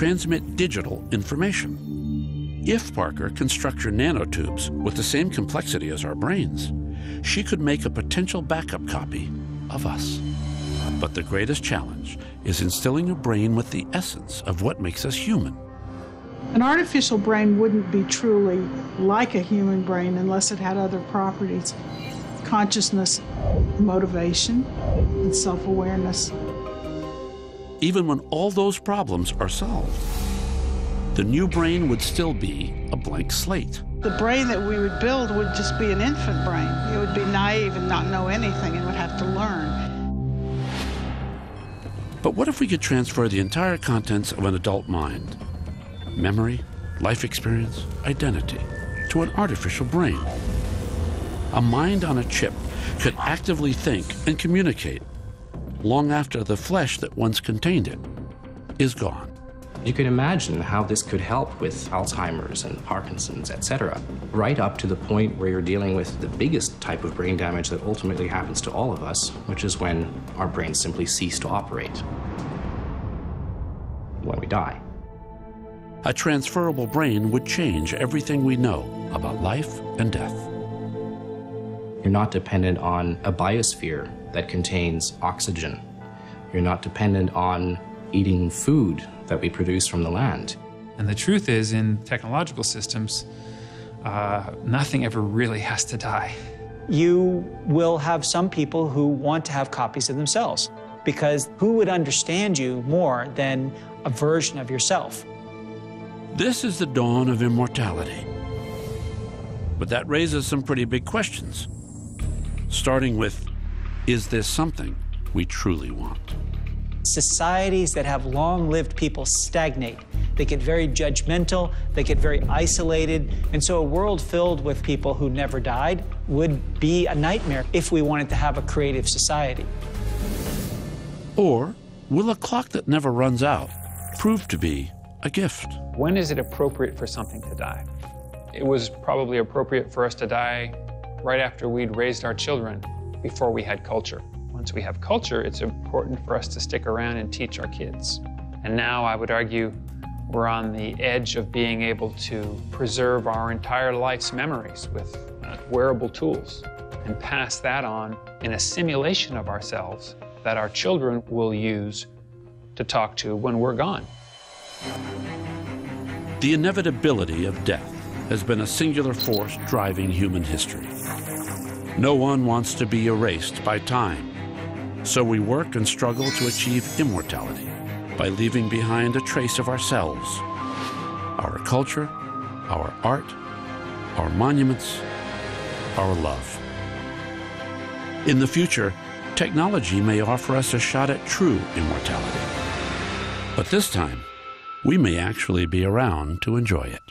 transmit digital information. If Parker can structure nanotubes with the same complexity as our brains, she could make a potential backup copy of us. But the greatest challenge is instilling a brain with the essence of what makes us human. An artificial brain wouldn't be truly like a human brain unless it had other properties: consciousness, motivation, and self-awareness. Even when all those problems are solved, the new brain would still be a blank slate. The brain that we would build would just be an infant brain. It would be naive and not know anything and would have to learn. But what if we could transfer the entire contents of an adult mind, memory, life experience, identity, to an artificial brain? A mind on a chip could actively think and communicate long after the flesh that once contained it is gone. You can imagine how this could help with Alzheimer's and Parkinson's, etc., right up to the point where you're dealing with the biggest type of brain damage that ultimately happens to all of us, which is when our brains simply cease to operate, when we die. A transferable brain would change everything we know about life and death. You're not dependent on a biosphere that contains oxygen. You're not dependent on eating food that we produce from the land. And the truth is, in technological systems, nothing ever really has to die. You will have some people who want to have copies of themselves, because who would understand you more than a version of yourself? This is the dawn of immortality. But that raises some pretty big questions. Starting with, is this something we truly want? Societies that have long-lived people stagnate. They get very judgmental, they get very isolated, and so a world filled with people who never died would be a nightmare if we wanted to have a creative society. Or will a clock that never runs out prove to be a gift? When is it appropriate for something to die? It was probably appropriate for us to die right after we'd raised our children, before we had culture. Once we have culture, it's important for us to stick around and teach our kids. And now I would argue we're on the edge of being able to preserve our entire life's memories with wearable tools and pass that on in a simulation of ourselves that our children will use to talk to when we're gone. The inevitability of death has been a singular force driving human history. No one wants to be erased by time. So we work and struggle to achieve immortality by leaving behind a trace of ourselves, our culture, our art, our monuments, our love. In the future, technology may offer us a shot at true immortality. But this time, we may actually be around to enjoy it.